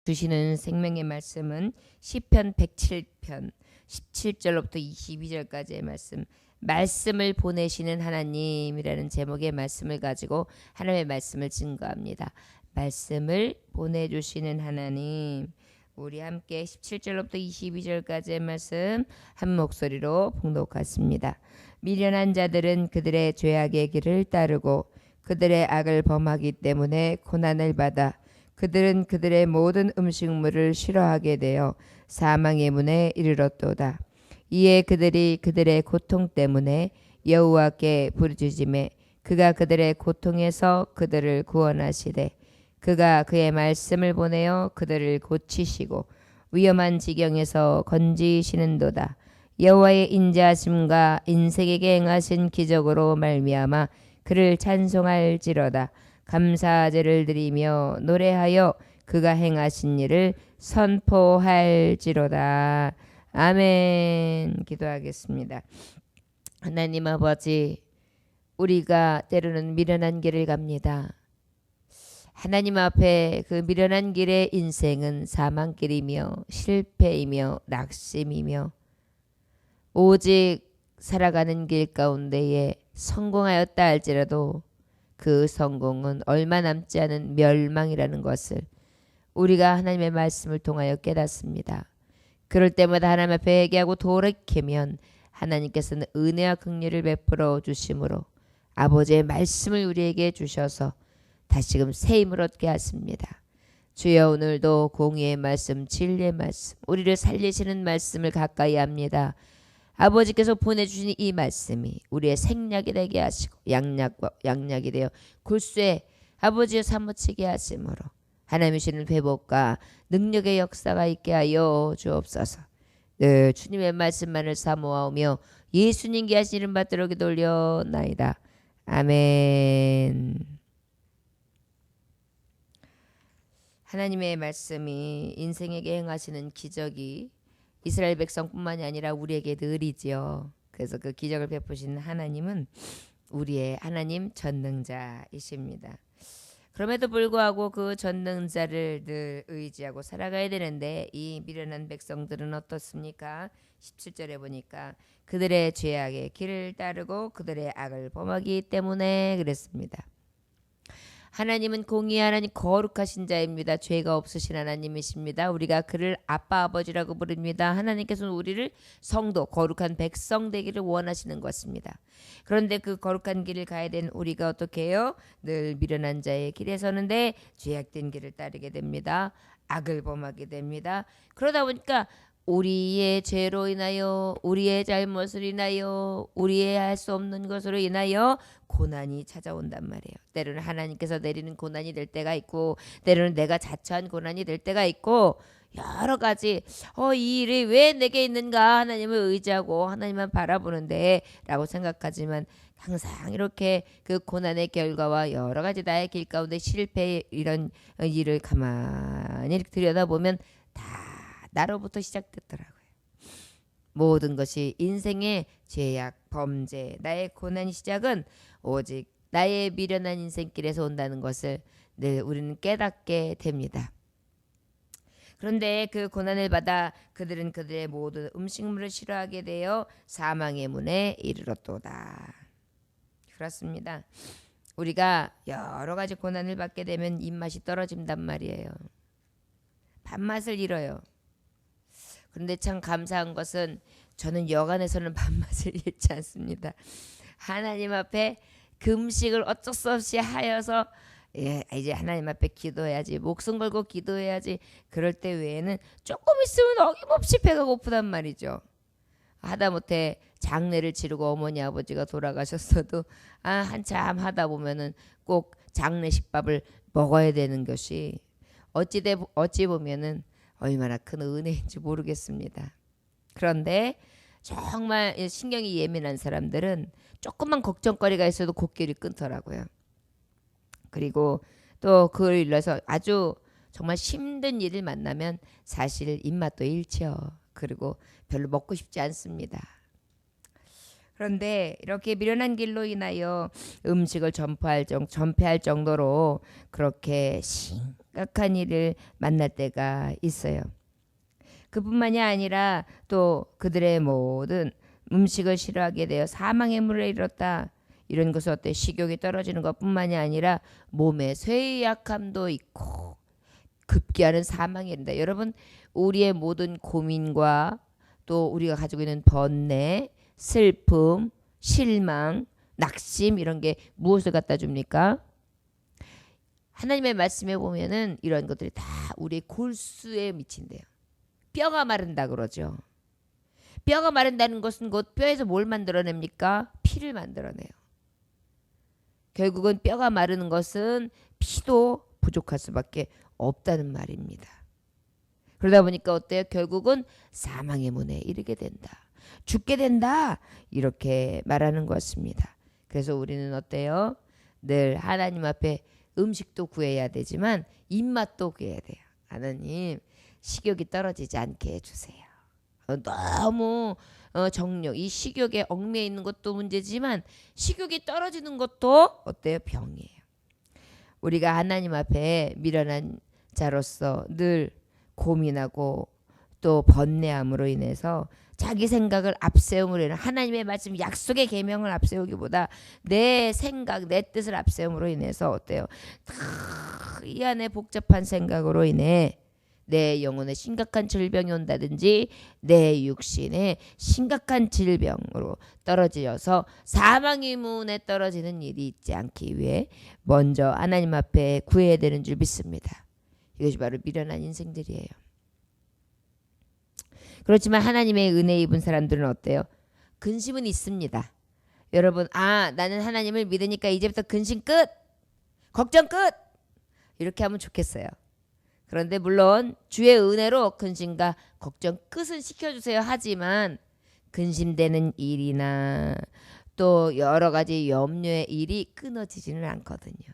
주시는 생명의 말씀은 시편 107편 17절로부터 22절까지의 말씀을 보내시는 하나님이라는 제목의 말씀을 가지고 하나님의 말씀을 증거합니다. 말씀을 보내주시는 하나님, 우리 함께 17절로부터 22절까지의 말씀 한 목소리로 봉독하십니다. 미련한 자들은 그들의 죄악의 길을 따르고 그들의 악을 범하기 때문에 고난을 받아 그들은 그들의 모든 음식물을 싫어하게 되어 사망의 문에 이르렀도다. 이에 그들이 그들의 고통 때문에 여호와께 부르짖음에 그가 그들의 고통에서 그들을 구원하시되 그가 그의 말씀을 보내어 그들을 고치시고 위험한 지경에서 건지시는도다. 여호와의 인자하심과 인생에게 행하신 기적으로 말미암아 그를 찬송할지로다. 감사제를 드리며 노래하여 그가 행하신 일을 선포할지로다. 아멘. 기도하겠습니다. 하나님 아버지, 우리가 때로는 미련한 길을 갑니다. 하나님 앞에 그 미련한 길의 인생은 사망길이며 실패이며 낙심이며 오직 살아가는 길 가운데에 성공하였다 할지라도 그 성공은 얼마 남지 않은 멸망이라는 것을 우리가 하나님의 말씀을 통하여 깨닫습니다. 그럴 때마다 하나님 앞에 회개하고 돌이키면 하나님께서는 은혜와 긍휼을 베풀어 주심으로 아버지의 말씀을 우리에게 주셔서 다시금 새 힘을 얻게 하십니다. 주여, 오늘도 공의의 말씀, 진리의 말씀, 우리를 살리시는 말씀을 가까이 합니다. 아버지께서 보내주신 이 말씀이 우리의 생략이 되게 하시고 양약이 되어 굴쇠 아버지의 사무치게 하심으로 하나님의 주시는 회복과 능력의 역사가 있게 하여 주옵소서. 늘 주님의 말씀만을 사모하며 예수님께 하신 이름 받들어 기도올려나이다. 아멘. 하나님의 말씀이 인생에게 행하시는 기적이 이스라엘 백성뿐만이 아니라 우리에게 늘이지요. 그래서 그 기적을 베푸신 하나님은 우리의 하나님 전능자이십니다. 그럼에도 불구하고 그 전능자를 늘 의지하고 살아가야 되는데 이 미련한 백성들은 어떻습니까? 17절에 보니까 그들의 죄악의 길을 따르고 그들의 악을 범하기 때문에 그랬습니다. 하나님은 공의의 하나님, 거룩하신 자입니다. 죄가 없으신 하나님이십니다. 우리가 그를 아빠 아버지라고 부릅니다. 하나님께서는 우리를 성도 거룩한 백성 되기를 원하시는 것입니다. 그런데 그 거룩한 길을 가야 되는 우리가 어떻게 해요? 늘 미련한 자의 길에 서는데 죄악된 길을 따르게 됩니다. 악을 범하게 됩니다. 그러다 보니까 우리의 죄로 인하여, 우리의 잘못을 인하여, 우리의 할 수 없는 것으로 인하여 고난이 찾아온단 말이에요. 때로는 하나님께서 내리는 고난이 될 때가 있고, 때로는 내가 자처한 고난이 될 때가 있고, 여러 가지 이 일이 왜 내게 있는가 하나님을 의지하고 하나님만 바라보는데 라고 생각하지만 항상 이렇게 그 고난의 결과와 여러 가지 나의 길 가운데 실패 이런 일을 가만히 들여다보면 다 나로부터 시작됐더라고요. 모든 것이 인생의 죄악, 범죄, 나의 고난의 시작은 오직 나의 미련한 인생길에서 온다는 것을 늘 우리는 깨닫게 됩니다. 그런데 그 고난을 받아 그들은 그들의 모든 음식물을 싫어하게 되어 사망의 문에 이르렀도다. 그렇습니다. 우리가 여러 가지 고난을 받게 되면 입맛이 떨어진단 말이에요. 밥맛을 잃어요. 그런데 참 감사한 것은 저는 여간에서는 밥맛을 잃지 않습니다. 하나님 앞에 금식을 어쩔 수 없이 하여서 이제 하나님 앞에 기도해야지, 목숨 걸고 기도해야지. 그럴 때 외에는 조금 있으면 어김없이 배가 고프단 말이죠. 하다못해 장례를 치르고 어머니 아버지가 돌아가셨어도 한참 하다 보면은 꼭 장례식밥을 먹어야 되는 것이 어찌 보면은 얼마나 큰 은혜인지 모르겠습니다. 그런데 정말 신경이 예민한 사람들은 조금만 걱정거리가 있어도 곡기를 끊더라고요. 그리고 또 그걸 일러서 아주 정말 힘든 일을 만나면 사실 입맛도 잃죠. 그리고 별로 먹고 싶지 않습니다. 그런데 이렇게 미련한 길로 인하여 음식을 전폐할 정도로 그렇게 심각한 일을 만날 때가 있어요. 그뿐만이 아니라 또 그들의 모든 음식을 싫어하게 되어 사망의 물에 이르렀다. 이런 것은 어때? 식욕이 떨어지는 것뿐만이 아니라 몸의 쇠약함도 있고 급기야는 사망이 이른다. 여러분, 우리의 모든 고민과 또 우리가 가지고 있는 번뇌, 슬픔, 실망, 낙심 이런 게 무엇을 갖다 줍니까? 하나님의 말씀에 보면은 이런 것들이 다 우리의 골수에 미친대요. 뼈가 마른다 그러죠. 뼈가 마른다는 것은 곧 뼈에서 뭘 만들어냅니까? 피를 만들어내요. 결국은 뼈가 마르는 것은 피도 부족할 수밖에 없다는 말입니다. 그러다 보니까 어때요? 결국은 사망의 문에 이르게 된다. 죽게 된다. 이렇게 말하는 것입니다. 그래서 우리는 어때요? 늘 하나님 앞에 음식도 구해야 되지만 입맛도 구해야 돼요. 하나님, 식욕이 떨어지지 않게 해주세요. 너무 정욕, 이 식욕에 얽매여 있는 것도 문제지만 식욕이 떨어지는 것도 어때요? 병이에요. 우리가 하나님 앞에 미련한 자로서 늘 고민하고 또 번뇌함으로 인해서 자기 생각을 앞세움으로 인해 하나님의 말씀 약속의 계명을 앞세우기보다 내 생각 내 뜻을 앞세움으로 인해서 어때요? 이 안에 복잡한 생각으로 인해 내 영혼에 심각한 질병이 온다든지 내 육신에 심각한 질병으로 떨어져서 사망의 문에 떨어지는 일이 있지 않기 위해 먼저 하나님 앞에 구해야 되는 줄 믿습니다. 이것이 바로 미련한 인생들이에요. 그렇지만 하나님의 은혜 입은 사람들은 어때요? 근심은 있습니다. 여러분, 나는 하나님을 믿으니까 이제부터 근심 끝! 걱정 끝! 이렇게 하면 좋겠어요. 그런데 물론 주의 은혜로 근심과 걱정 끝은 시켜주세요. 하지만 근심되는 일이나 또 여러 가지 염려의 일이 끊어지지는 않거든요.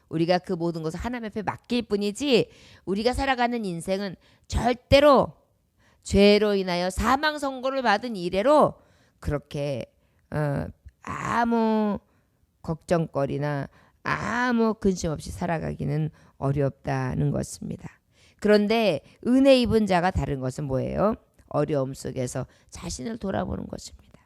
우리가 그 모든 것을 하나님 앞에 맡길 뿐이지 우리가 살아가는 인생은 절대로 죄로 인하여 사망 선고를 받은 이래로 그렇게 아무 걱정거리나 아무 근심 없이 살아가기는 어렵다는 것입니다. 그런데 은혜 입은 자가 다른 것은 뭐예요? 어려움 속에서 자신을 돌아보는 것입니다.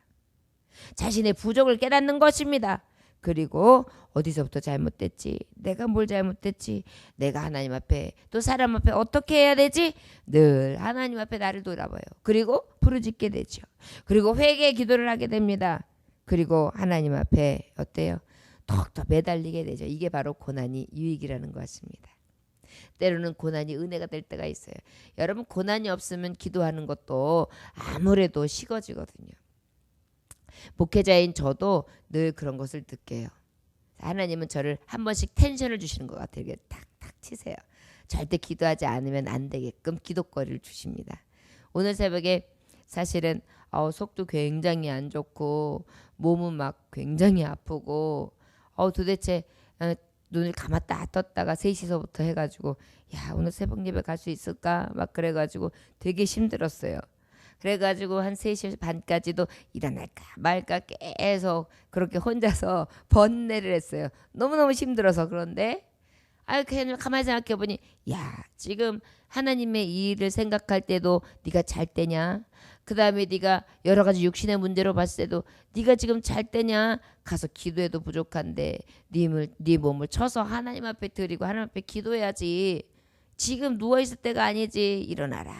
자신의 부족을 깨닫는 것입니다. 그리고 어디서부터 잘못됐지? 내가 뭘 잘못됐지? 내가 하나님 앞에 또 사람 앞에 어떻게 해야 되지? 늘 하나님 앞에 나를 돌아봐요. 그리고 부르짖게 되죠. 그리고 회개 기도를 하게 됩니다. 그리고 하나님 앞에 어때요? 더욱더 매달리게 되죠. 이게 바로 고난이 유익이라는 것입니다. 때로는 고난이 은혜가 될 때가 있어요. 여러분, 고난이 없으면 기도하는 것도 아무래도 식어지거든요. 목회자인 저도 늘 그런 것을 느껴요. 하나님은 저를 한 번씩 텐션을 주시는 것 같아요. 이렇게 탁탁 치세요. 절대 기도하지 않으면 안 되게끔 기도거리를 주십니다. 오늘 새벽에 사실은 속도 굉장히 안 좋고 몸은 막 굉장히 아프고 도대체 눈을 감았다 떴다가 3시서부터 해가지고 야, 오늘 새벽 예배 갈 수 있을까? 막 그래가지고 되게 힘들었어요. 그래가지고 한 3시 반까지도 일어날까 말까 계속 그렇게 혼자서 번뇌를 했어요. 너무너무 힘들어서. 그런데 그냥 가만히 생각해보니 야, 지금 하나님의 일을 생각할 때도 네가 잘 때냐? 그 다음에 네가 여러 가지 육신의 문제로 봤을 때도 네가 지금 잘 때냐? 가서 기도해도 부족한데 네 몸을 쳐서 하나님 앞에 드리고 하나님 앞에 기도해야지. 지금 누워있을 때가 아니지. 일어나라.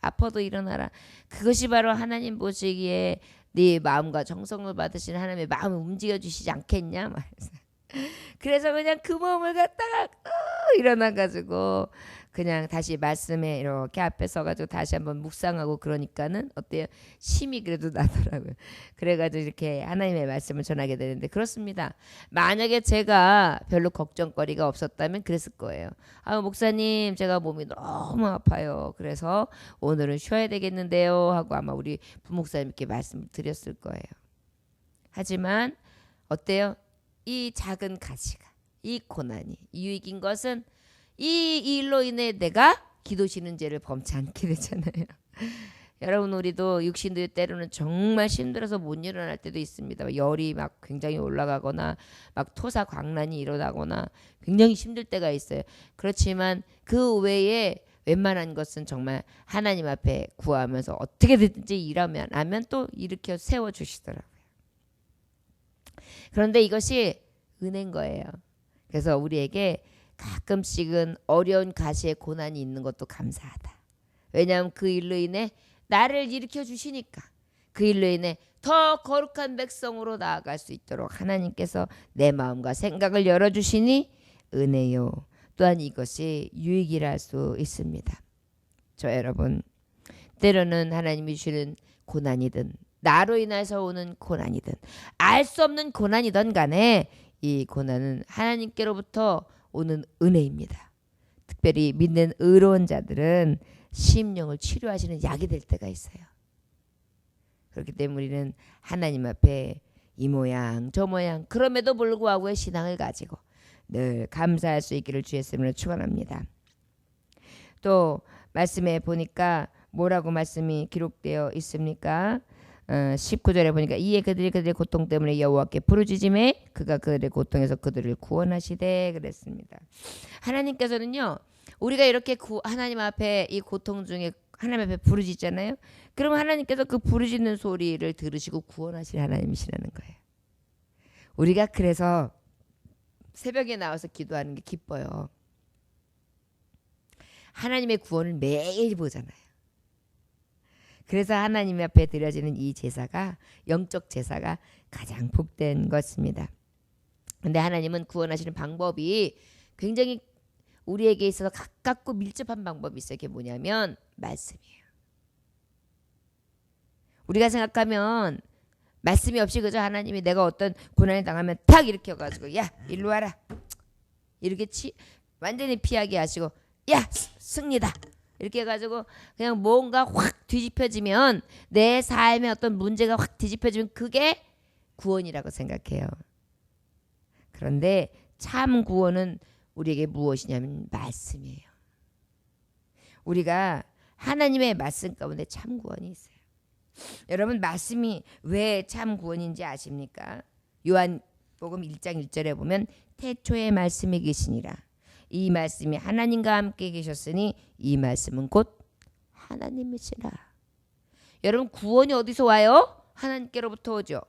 아파도 일어나라. 그것이 바로 하나님 보시기에 네 마음과 정성을 받으신 하나님의 마음을 움직여주시지 않겠냐? 그래서 그냥 그 몸을 갖다가 일어나가지고 그냥 다시 말씀에 이렇게 앞에 서가지고 다시 한번 묵상하고 그러니까는 어때요? 힘이 그래도 나더라고요. 그래가지고 이렇게 하나님의 말씀을 전하게 되는데 그렇습니다. 만약에 제가 별로 걱정거리가 없었다면 그랬을 거예요. 목사님, 제가 몸이 너무 아파요. 그래서 오늘은 쉬어야 되겠는데요 하고 아마 우리 부목사님께 말씀을 드렸을 거예요. 하지만 어때요? 이 작은 가시가, 이 고난이 유익인 것은 이 일로 인해 내가 기도 쉬는 죄를 범치 않게 되잖아요. 여러분 우리도 육신도 때로는 정말 힘들어서 못 일어날 때도 있습니다. 열이 막 굉장히 올라가거나 막 토사광란이 일어나거나 굉장히 힘들 때가 있어요. 그렇지만 그 외에 웬만한 것은 정말 하나님 앞에 구하면서 어떻게든지 일하면 하면 또 일으켜 세워주시더라고요. 그런데 이것이 은혜인 거예요. 그래서 우리에게 가끔씩은 어려운 가시의 고난이 있는 것도 감사하다. 왜냐하면 그 일로 인해 나를 일으켜 주시니까, 그 일로 인해 더 거룩한 백성으로 나아갈 수 있도록 하나님께서 내 마음과 생각을 열어주시니 은혜요. 또한 이것이 유익이라 할 수 있습니다. 저 여러분, 때로는 하나님이 주시는 고난이든 나로 인해서 오는 고난이든 알 수 없는 고난이든 간에 이 고난은 하나님께로부터 오는 은혜입니다. 특별히 믿는 의로운 자들은 심령을 치료하시는 약이 될 때가 있어요. 그렇기 때문에 우리는 하나님 앞에 이 모양 저 모양 그럼에도 불구하고의 신앙을 가지고 늘 감사할 수 있기를 주의 이름으로 축원합니다. 또 말씀에 보니까 뭐라고 말씀이 기록되어 있습니까? 19절에 보니까 이에 그들의 고통 때문에 여호와께 부르짖음에 그가 그들의 고통에서 그들을 구원하시되 그랬습니다. 하나님께서는요, 우리가 이렇게 하나님 앞에 이 고통 중에 하나님 앞에 부르짖잖아요. 그러면 하나님께서 그 부르짖는 소리를 들으시고 구원하실 하나님이시라는 거예요. 우리가 그래서 새벽에 나와서 기도하는 게 기뻐요. 하나님의 구원을 매일 보잖아요. 그래서 하나님 앞에 드려지는 이 제사가, 영적 제사가 가장 복된 것입니다. 근데 하나님은 구원하시는 방법이 굉장히 우리에게 있어서 가깝고 밀접한 방법이 있어요. 그게 뭐냐면 말씀이에요. 우리가 생각하면 말씀이 없이 그저 하나님이 내가 어떤 고난을 당하면 탁 일으켜가지고 야 일로 와라 이렇게 완전히 피하게 하시고 야 승리다 이렇게 해가지고 그냥 뭔가 확 뒤집혀지면, 내 삶에 어떤 문제가 확 뒤집혀지면 그게 구원이라고 생각해요. 그런데 참 구원은 우리에게 무엇이냐면 말씀이에요. 우리가 하나님의 말씀 가운데 참 구원이 있어요. 여러분, 말씀이 왜 참 구원인지 아십니까? 요한복음 1장 1절에 보면 태초에 말씀이 계시니라. 이 말씀이 하나님과 함께 계셨으니 이 말씀은 곧 하나님이시라. 여러분, 구원이 어디서 와요? 하나님께로부터 오죠.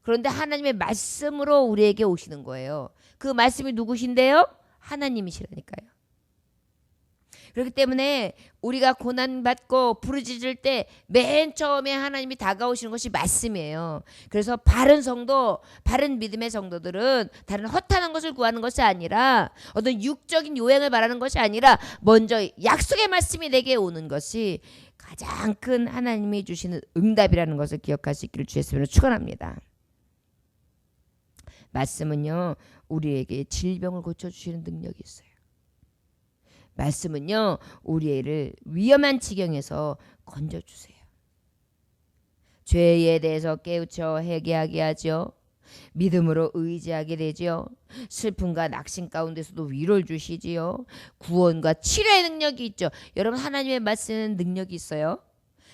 그런데 하나님의 말씀으로 우리에게 오시는 거예요. 그 말씀이 누구신데요? 하나님이시라니까요. 그렇기 때문에 우리가 고난받고 부르짖을 때 맨 처음에 하나님이 다가오시는 것이 말씀이에요. 그래서 바른 성도, 바른 믿음의 성도들은 다른 허탄한 것을 구하는 것이 아니라, 어떤 육적인 요행을 바라는 것이 아니라 먼저 약속의 말씀이 내게 오는 것이 가장 큰 하나님이 주시는 응답이라는 것을 기억할 수 있기를 주의 이름으로 축원합니다. 말씀은요, 우리에게 질병을 고쳐주시는 능력이 있어요. 말씀은요, 우리를 위험한 지경에서 건져주세요. 죄에 대해서 깨우쳐 회개하게 하죠. 믿음으로 의지하게 되죠. 슬픔과 낙심 가운데서도 위로를 주시지요. 구원과 치료의 능력이 있죠. 여러분, 하나님의 말씀은 능력이 있어요.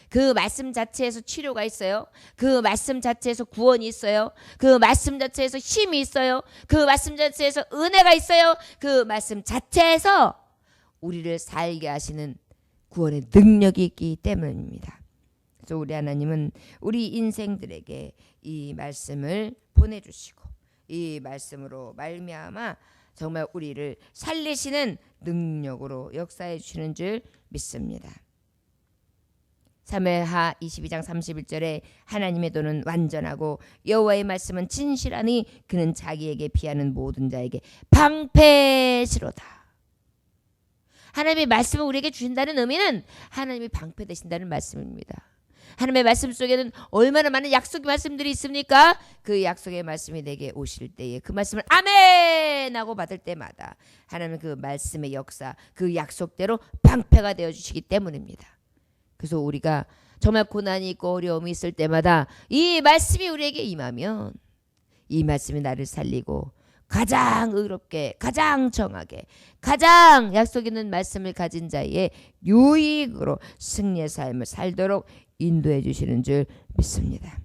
그 말씀 자체에서 치료가 있어요. 그 말씀 자체에서 구원이 있어요. 그 말씀 자체에서 힘이 있어요. 그 말씀 자체에서 은혜가 있어요. 그 말씀 자체에서 우리를 살게 하시는 구원의 능력이 있기 때문입니다. 그래서 우리 하나님은 우리 인생들에게 이 말씀을 보내주시고 이 말씀으로 말미암아 정말 우리를 살리시는 능력으로 역사해 주시는 줄 믿습니다. 사무엘하 22장 31절에 하나님의 도는 완전하고 여호와의 말씀은 진실하니 그는 자기에게 피하는 모든 자에게 방패시로다. 하나님의 말씀을 우리에게 주신다는 의미는 하나님이 방패되신다는 말씀입니다. 하나님의 말씀 속에는 얼마나 많은 약속의 말씀들이 있습니까? 그 약속의 말씀이 내게 오실 때에 그 말씀을 아멘 하고 받을 때마다 하나님은 그 말씀의 역사, 그 약속대로 방패가 되어주시기 때문입니다. 그래서 우리가 정말 고난이 있고 어려움이 있을 때마다 이 말씀이 우리에게 임하면 이 말씀이 나를 살리고 가장 의롭게, 가장 정하게, 가장 약속 있는 말씀을 가진 자의 유익으로 승리의 삶을 살도록 인도해 주시는 줄 믿습니다.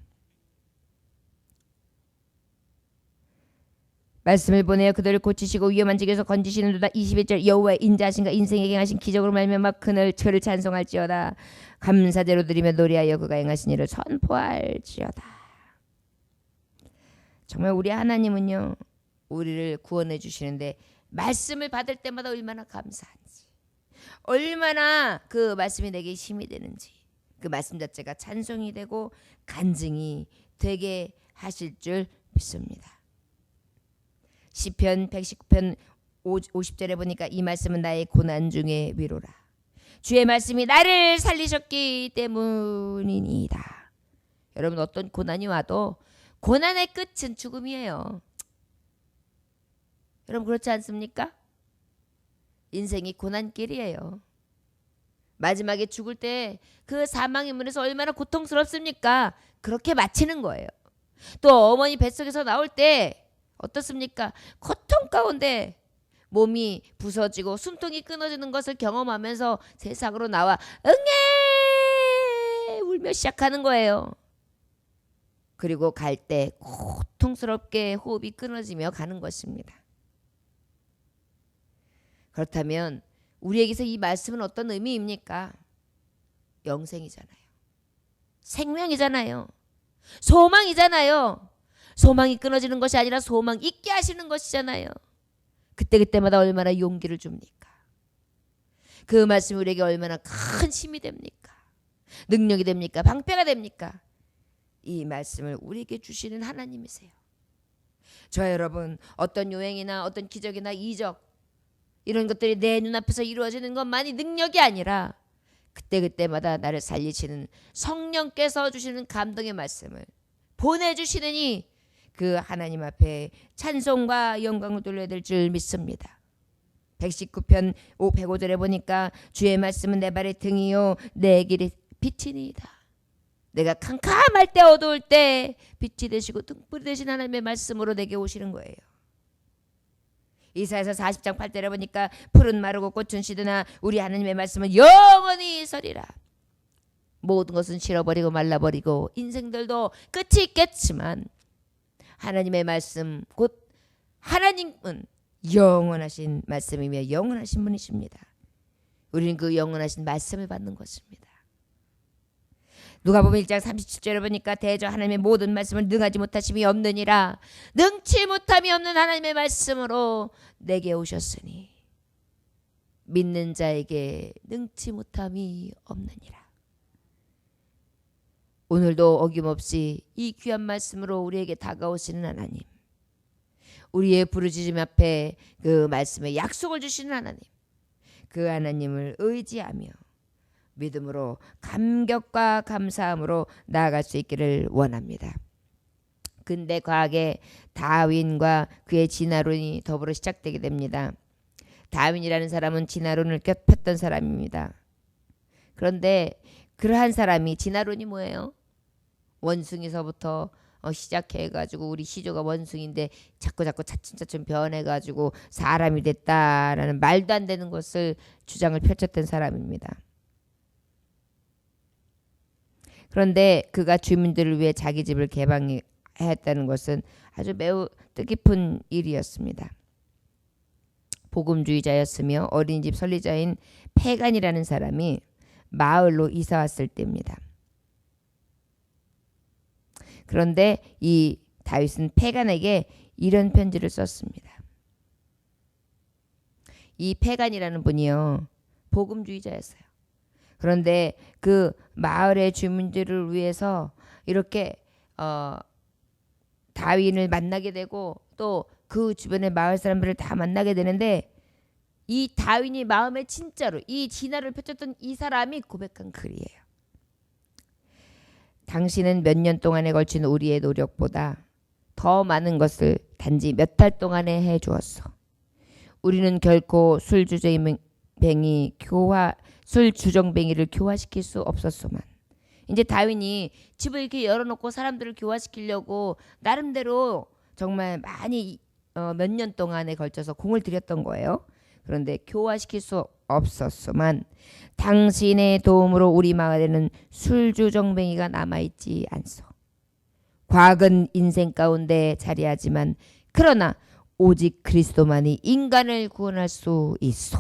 말씀을 보내어 그들을 고치시고 위험한 지경에서 건지시는도다. 21절 여호와의 인자하신가 인생에게 행하신 기적으로 말미암아 그를 찬송할지어다. 감사제로 드리며 노래하여 그가 행하신 일을 선포할지어다. 정말 우리 하나님은요, 우리를 구원해 주시는데 말씀을 받을 때마다 얼마나 감사한지, 얼마나 그 말씀이 내게 힘이 되는지, 그 말씀 자체가 찬송이 되고 간증이 되게 하실 줄 믿습니다. 시편 119편 50절에 보니까 이 말씀은 나의 고난 중에 위로라. 주의 말씀이 나를 살리셨기 때문이니이다. 여러분, 어떤 고난이 와도 고난의 끝은 죽음이에요. 여러분, 그렇지 않습니까? 인생이 고난길이에요. 마지막에 죽을 때 그 사망의 문에서 얼마나 고통스럽습니까? 그렇게 마치는 거예요. 또 어머니 뱃속에서 나올 때 어떻습니까? 고통 가운데 몸이 부서지고 숨통이 끊어지는 것을 경험하면서 세상으로 나와 응애 울며 시작하는 거예요. 그리고 갈 때 고통스럽게 호흡이 끊어지며 가는 것입니다. 그렇다면 우리에게서 이 말씀은 어떤 의미입니까? 영생이잖아요. 생명이잖아요. 소망이잖아요. 소망이 끊어지는 것이 아니라 소망 있게 하시는 것이잖아요. 그때마다 얼마나 용기를 줍니까? 그 말씀이 우리에게 얼마나 큰 힘이 됩니까? 능력이 됩니까? 방패가 됩니까? 이 말씀을 우리에게 주시는 하나님이세요. 저 여러분, 어떤 요행이나 어떤 기적이나 이적 이런 것들이 내 눈앞에서 이루어지는 것만이 능력이 아니라 그때마다 나를 살리시는 성령께서 주시는 감동의 말씀을 보내주시느니 그 하나님 앞에 찬송과 영광을 돌려야 될 줄 믿습니다. 119편 105절에 보니까 주의 말씀은 내 발의 등이요 내 길의 빛이니이다. 내가 캄캄할 때 어두울 때 빛이 되시고 등불이 되신 하나님의 말씀으로 내게 오시는 거예요. 이사야서 40장 8절에 보니까 푸른 마르고 꽃은 시드나 우리 하나님의 말씀은 영원히 서리라. 모든 것은 실어버리고 말라버리고 인생들도 끝이 있겠지만 하나님의 말씀 곧 하나님은 영원하신 말씀이며 영원하신 분이십니다. 우리는 그 영원하신 말씀을 받는 것입니다. 누가복음 1장 37절에 보니까 대저 하나님의 모든 말씀을 능하지 못하심이 없느니라. 능치 못함이 없는 하나님의 말씀으로 내게 오셨으니 믿는 자에게 능치 못함이 없느니라. 오늘도 어김없이 이 귀한 말씀으로 우리에게 다가오시는 하나님, 우리의 부르짖음 앞에 그 말씀에 약속을 주시는 하나님, 그 하나님을 의지하며 믿음으로 감격과 감사함으로 나아갈 수 있기를 원합니다. 근대 과학의 다윈과 그의 진화론이 더불어 시작되게 됩니다. 다윈이라는 사람은 진화론을 폈던 사람입니다. 그런데 그러한 사람이 진화론이 뭐예요? 원숭이서부터 시작해가지고 우리 시조가 원숭이인데 자꾸 차츰 변해가지고 사람이 됐다라는 말도 안 되는 것을 주장을 펼쳤던 사람입니다. 그런데 그가 주민들을 위해 자기 집을 개방했다는 것은 아주 매우 뜻깊은 일이었습니다. 복음주의자였으며 어린이집 설리자인 페간이라는 사람이 마을로 이사 왔을 때입니다. 그런데 이 다윗은 페간에게 이런 편지를 썼습니다. 이 페간이라는 분이요, 복음주의자였어요. 그런데 그 마을의 주민들을 위해서 이렇게 다윈을 만나게 되고 또 그 주변의 마을 사람들을 다 만나게 되는데 이 다윈이 마음에 진짜로 이 진화를 펼쳤던 이 사람이 고백한 글이에요. 당신은 몇 년 동안에 걸친 우리의 노력보다 더 많은 것을 단지 몇 달 동안에 해주었어. 우리는 결코 술주정뱅이를 교화시킬 수 없었소만. 이제 다윈이 집을 이렇게 열어놓고 사람들을 교화시키려고 나름대로 정말 많이 몇 년 동안에 걸쳐서 공을 들였던 거예요. 그런데 교화시킬 수 없었소만 당신의 도움으로 우리 마을에는 술주정뱅이가 남아있지 않소. 과학은 인생 가운데 자리하지만 그러나 오직 그리스도만이 인간을 구원할 수 있소.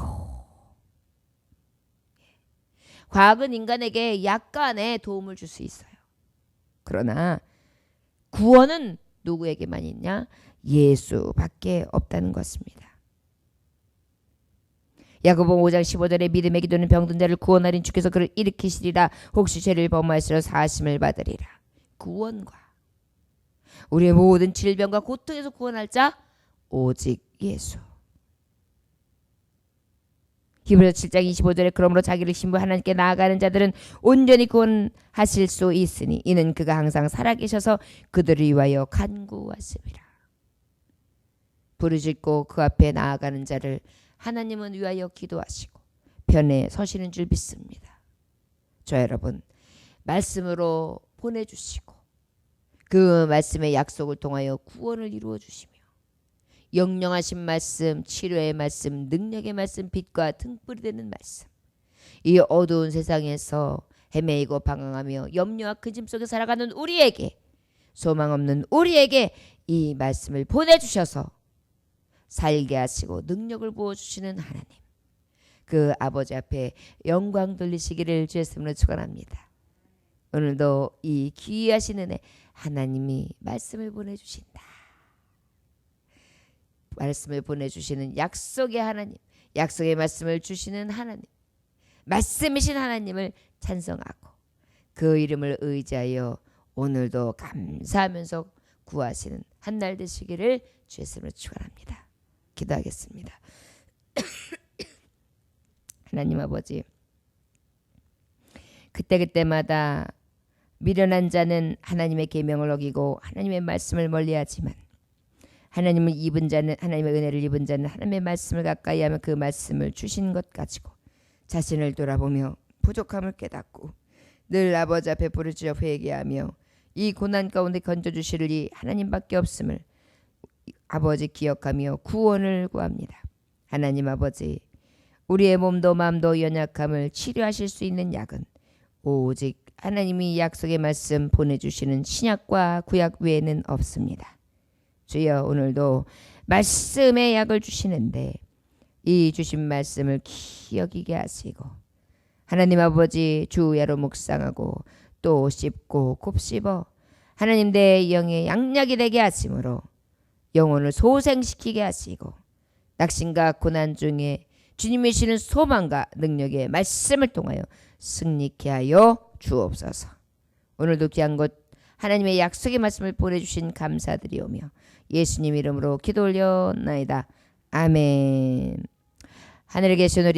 과학은 인간에게 약간의 도움을 줄 수 있어요. 그러나 구원은 누구에게만 있냐? 예수밖에 없다는 것입니다. 야고보 5장 15절에 믿음의 기도는 병든 자를 구원하린 주께서 그를 일으키시리라. 혹시 죄를 범하였으려 사하심을 받으리라. 구원과 우리의 모든 질병과 고통에서 구원할 자 오직 예수. 히브리서 7장 25절에 그러므로 자기를 신부 하나님께 나아가는 자들은 온전히 구원하실 수 있으니 이는 그가 항상 살아계셔서 그들을 위하여 간구하심이라. 부르짖고 그 앞에 나아가는 자를 하나님은 위하여 기도하시고 편에 서시는 줄 믿습니다. 저 여러분, 말씀으로 보내주시고 그 말씀의 약속을 통하여 구원을 이루어 주시며 영영하신 말씀, 치료의 말씀, 능력의 말씀, 빛과 등불이 되는 말씀, 이 어두운 세상에서 헤매이고 방황하며 염려와 근심 속에 살아가는 우리에게, 소망 없는 우리에게 이 말씀을 보내주셔서 살게 하시고 능력을 부어주시는 하나님, 그 아버지 앞에 영광 돌리시기를 주의 이름으로 축원합니다. 오늘도 이 귀하신 은혜, 하나님이 말씀을 보내주신다. 말씀을 보내주시는 약속의 하나님, 약속의 말씀을 주시는 하나님, 말씀이신 하나님을 찬송하고 그 이름을 의지하여 오늘도 감사하면서 구하시는 한 날 되시기를 주의 이름으로 축원합니다. 기도하겠습니다. 하나님 아버지, 그때그때마다 미련한 자는 하나님의 계명을 어기고 하나님의 말씀을 멀리하지만 하나님을 입은 자는, 하나님의 은혜를 입은 자는 하나님의 말씀을 가까이 하면 그 말씀을 주신 것 가지고 자신을 돌아보며 부족함을 깨닫고 늘 아버지 앞에 부르짖어 회개하며 이 고난 가운데 건져주실 이 하나님밖에 없음을 아버지 기억하며 구원을 구합니다. 하나님 아버지, 우리의 몸도 마음도 연약함을 치료하실 수 있는 약은 오직 하나님이 약속의 말씀 보내주시는 신약과 구약 외에는 없습니다. 주여, 오늘도 말씀의 약을 주시는데 이 주신 말씀을 기억이게 하시고 하나님 아버지 주야로 묵상하고 또 씹고 곱씹어 하나님 내 영의 양약이 되게 하심으로 영혼을 소생시키게 하시고 낙심과 고난 중에 주님이 주시는 소망과 능력의 말씀을 통하여 승리케 하여 주옵소서. 오늘도 귀한 것 하나님의 약속의 말씀을 보내주신 감사드리오며 예수님 이름으로 기도 올려나이다. 아멘. 하늘에 계신 우리